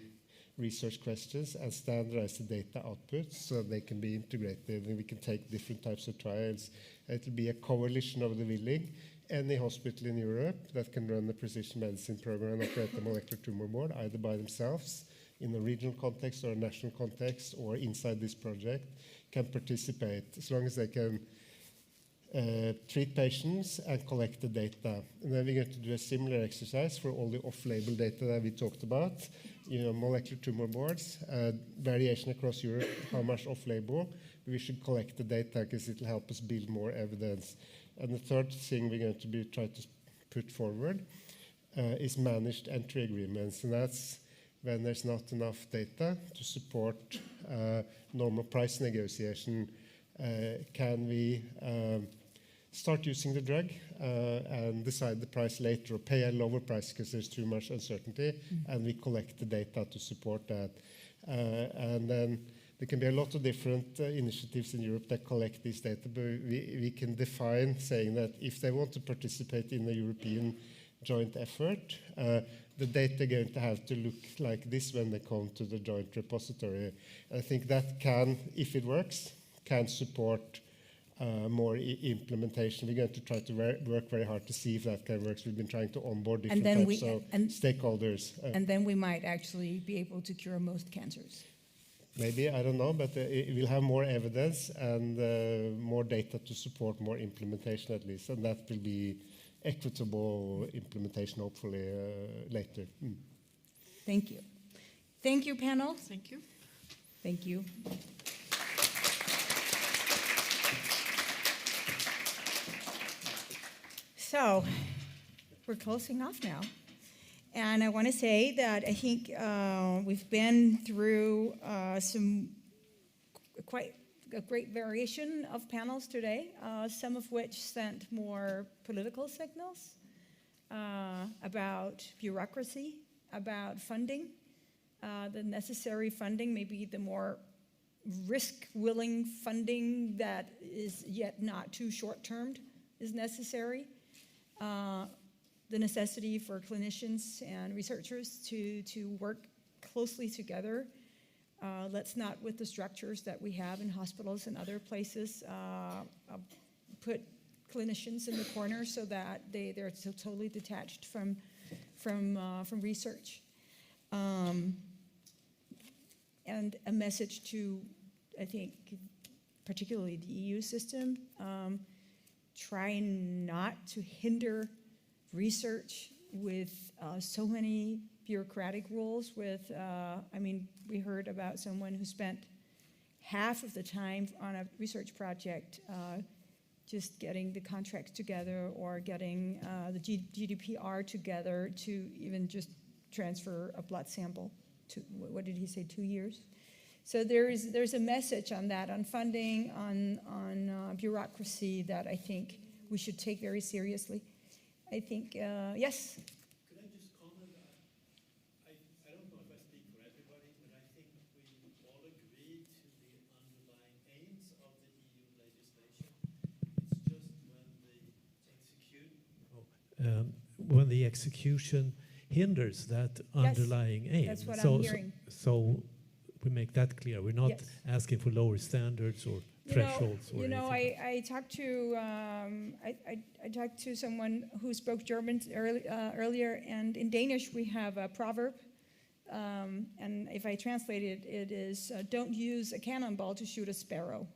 research questions and standardize the data outputs so they can be integrated and we can take different types of trials. It will be a coalition of the willing. Any hospital in Europe that can run a precision medicine program and operate a molecular tumor board, either by themselves in a regional context or a national context or inside this project, can participate as long as they can treat patients and collect the data. And then we're going to do a similar exercise for all the off-label data that we talked about, molecular tumor boards, variation across Europe, how much off-label. We should collect the data because it will help us build more evidence. And the third thing we're going to try to put forward is managed entry agreements. And that's when there's not enough data to support normal price negotiation. Can we start using the drug and decide the price later or pay a lower price because there's too much uncertainty, and we collect the data to support that. And then there can be a lot of different initiatives in Europe that collect this data, but we can define saying that if they want to participate in the European joint effort, the data are going to have to look like this when they come to the joint repository. I think that can, if it works, can support more implementation. We're going to try to work very hard to see if that kind of works. We've been trying to onboard different types of stakeholders. And then we might actually be able to cure most cancers. Maybe, I don't know, but we'll have more evidence and more data to support more implementation at least, and that will be equitable implementation hopefully later. Thank you. Thank you, panel. Thank you. Thank you. So, we're closing off now. And I want to say that I think we've been through quite a great variation of panels today, some of which sent more political signals about bureaucracy, about funding, the necessary funding, maybe the more risk-willing funding that is yet not too short-termed is necessary. The necessity for clinicians and researchers to work closely together. Let's not, with the structures that we have in hospitals and other places, put clinicians in the corner so that they're so totally detached from research. And a message to, I think, particularly the EU system, try not to hinder research with so many bureaucratic rules. We heard about someone who spent half of the time on a research project just getting the contracts together or getting the GDPR together to even just transfer a blood sample to, what did he say, 2 years? So there's a message on that, on funding, on bureaucracy that I think we should take very seriously. I think, yes? Could I just comment? I don't know if I speak for everybody, but I think we all agree to the underlying aims of the EU legislation. It's just when the execution hinders that underlying aim. That's what I'm hearing. So we make that clear. We're not asking for lower standards or thresholds or anything. I talked to I talked to someone who spoke German earlier, and in Danish we have a proverb, and if I translate it, it is "Don't use a cannonball to shoot a sparrow,"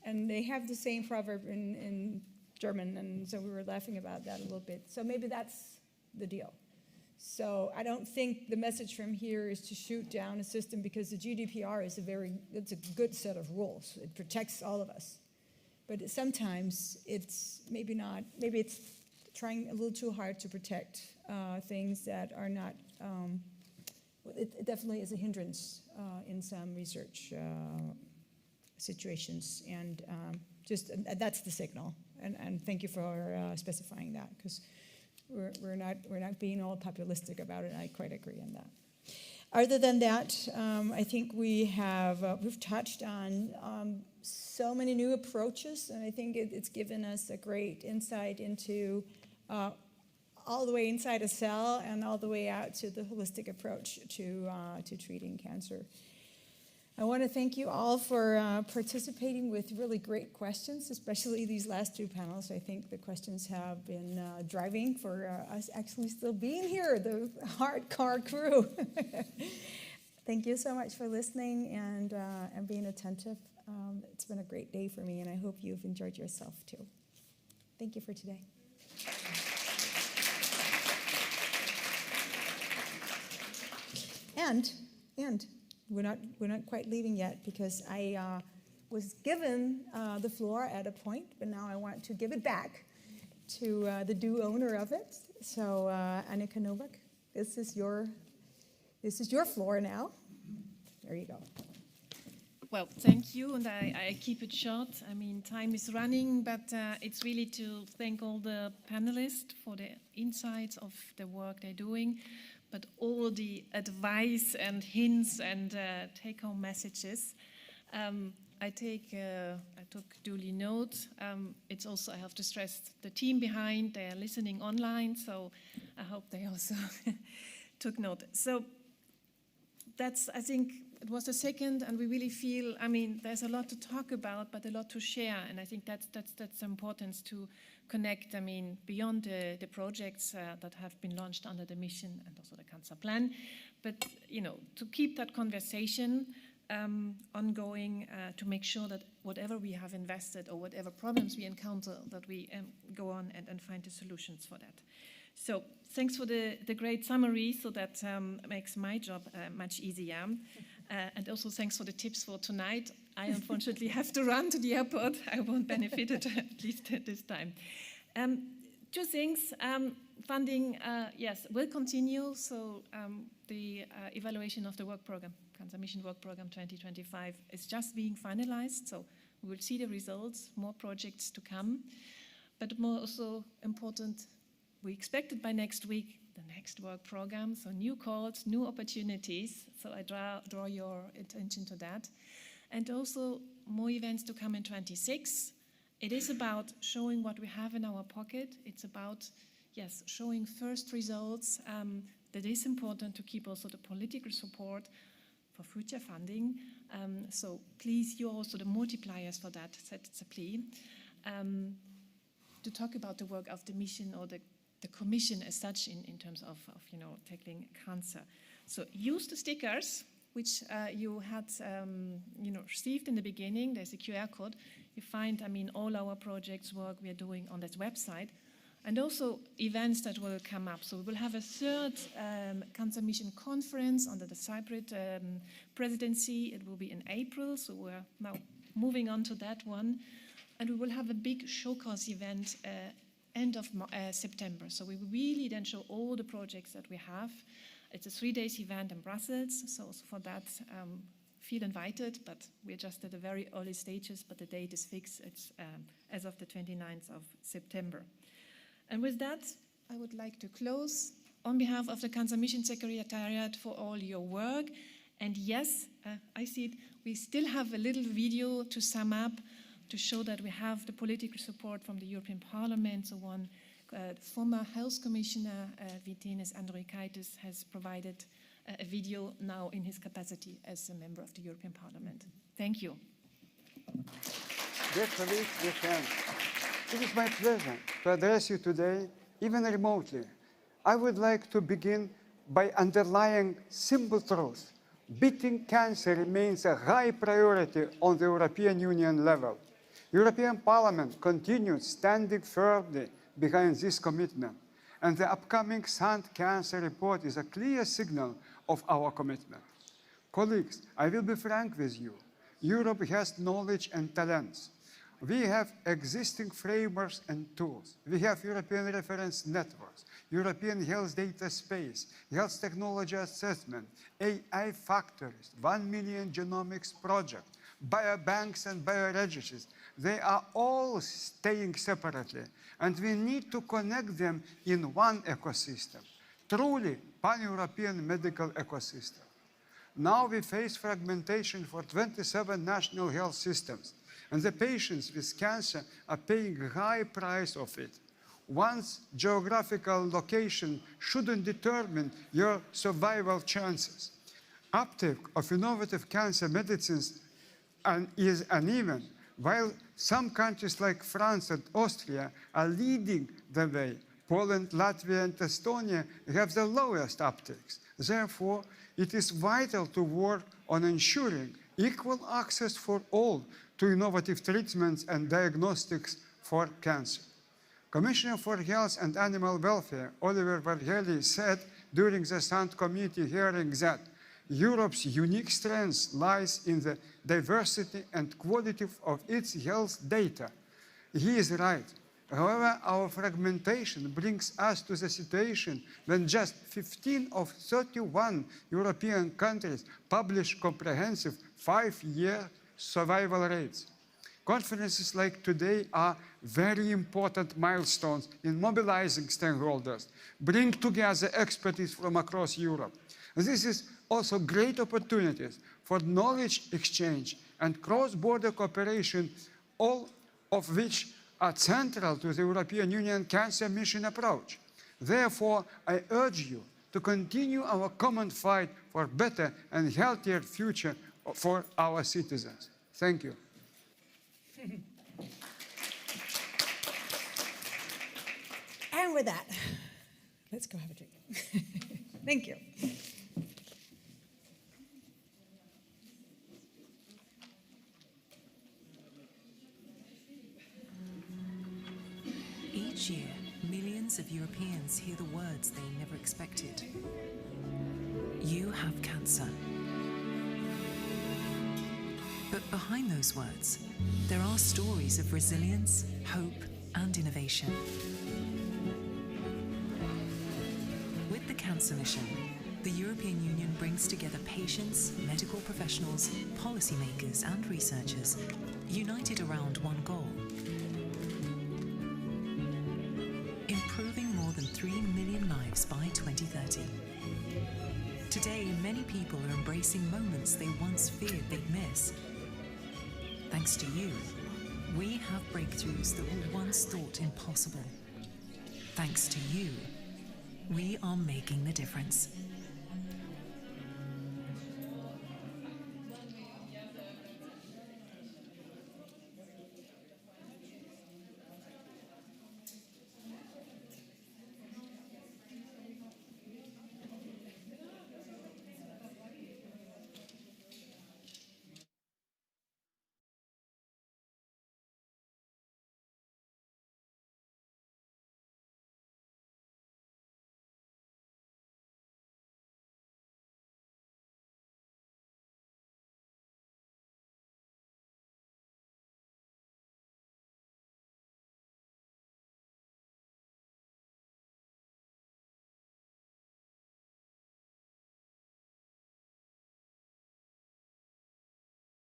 and they have the same proverb in German, and so we were laughing about that a little bit. So maybe that's the deal. So I don't think the message from here is to shoot down a system, because the GDPR is it's a good set of rules. It protects all of us. But sometimes it's maybe it's trying a little too hard to protect things that are not it definitely is a hindrance in some research situations, and that's the signal. And thank you for specifying that, because we're not being all populistic about it. I quite agree on that. Other than that, I think we've touched on so many new approaches, and I think it's given us a great insight into all the way inside a cell and all the way out to the holistic approach to treating cancer. I want to thank you all for participating with really great questions, especially these last two panels. I think the questions have been driving for us actually still being here, the hardcore crew. Thank you so much for listening and being attentive. It's been a great day for me, and I hope you've enjoyed yourself too. Thank you for today. And we're not quite leaving yet, because I was given the floor at a point, but now I want to give it back to the due owner of it. So Annika Novak, this is your floor now. There you go. Well, thank you, and I keep it short. I mean, time is running, but it's really to thank all the panelists for the insights of the work they're doing, but all the advice and hints and take-home messages. I took duly note. It's also, I have to stress, the team behind, they are listening online, so I hope they also took note. So that's, I think, it was the second, and we really feel, I mean, there's a lot to talk about, but a lot to share, and I think that's the importance to connect, I mean, beyond the projects that have been launched under the mission and also the cancer plan, but, you know, to keep that conversation ongoing, to make sure that whatever we have invested or whatever problems we encounter, that we go on and find the solutions for that. So thanks for the great summary, so that makes my job much easier. And also thanks for the tips for tonight. I unfortunately have to run to the airport. I won't benefit it, at least this time. Two things. Funding, yes, will continue. So the evaluation of the work program, Cancer Mission Work Program 2025, is just being finalized. So we will see the results, more projects to come. But more also important, we expect it by next week, the next work program, so new calls, new opportunities. So I draw your attention to that. And also more events to come in 26. It is about showing what we have in our pocket. It's about, yes, showing first results. That is important to keep also the political support for future funding. So please, you're also the multipliers for that. That's a plea. To talk about the work of the mission or the commission as such in terms of you know, tackling cancer. So use the stickers, which you had you know, received in the beginning. There's a QR code. You find, I mean, all our projects, work we are doing on that website, and also events that will come up. So we will have a third Cancer Mission conference under the Cypriot presidency. It will be in April, so we're now moving on to that one. And we will have a big showcase event end of September. So we will really then show all the projects that we have. It's a 3-day event in Brussels, so for that, feel invited, but we're just at the very early stages, but the date is fixed. It's as of the 29th of September. And with that, I would like to close on behalf of the Cancer Mission Secretariat for all your work. And yes, I see it, we still have a little video to sum up, to show that we have the political support from the European Parliament. So one former Health Commissioner, Vytenis Andriukaitis, has provided a video now in his capacity as a member of the European Parliament. Thank you. Dear colleagues, dear friends, it is my pleasure to address you today, even remotely. I would like to begin by underlying simple truth. Beating cancer remains a high priority on the European Union level. European Parliament continues standing firmly behind this commitment, and the upcoming SAND Cancer Report is a clear signal of our commitment. Colleagues, I will be frank with you. Europe has knowledge and talents. We have existing frameworks and tools. We have European reference networks, European health data space, health technology assessment, AI factories, 1 million genomics project, biobanks and bioregistries. They are all staying separately, and we need to connect them in one ecosystem, truly pan-European medical ecosystem. Now we face fragmentation for 27 national health systems, and the patients with cancer are paying a high price of it. One's geographical location shouldn't determine your survival chances. Uptake of innovative cancer medicines is uneven. While some countries like France and Austria are leading the way, Poland, Latvia, and Estonia have the lowest uptakes. Therefore, it is vital to work on ensuring equal access for all to innovative treatments and diagnostics for cancer. Commissioner for Health and Animal Welfare, Oliver Varhelyi, said during the Sant Committee hearing that Europe's unique strength lies in the diversity and quality of its health data. He is right. However, our fragmentation brings us to the situation when just 15 of 31 European countries publish comprehensive 5-year survival rates. Conferences like today are very important milestones in mobilizing stakeholders, bring together expertise from across Europe. This is also great opportunities for knowledge exchange and cross-border cooperation, all of which are central to the European Union Cancer Mission approach. Therefore, I urge you to continue our common fight for a better and healthier future for our citizens. Thank you. And with that, let's go have a drink. Thank you. Each year, millions of Europeans hear the words they never expected. You have cancer. But behind those words, there are stories of resilience, hope, and innovation. With the Cancer Mission, the European Union brings together patients, medical professionals, policymakers, and researchers united around one goal: improving more than 3 million lives by 2030. Today, many people are embracing moments they once feared they'd miss. Thanks to you, we have breakthroughs that were once thought impossible. Thanks to you, we are making the difference.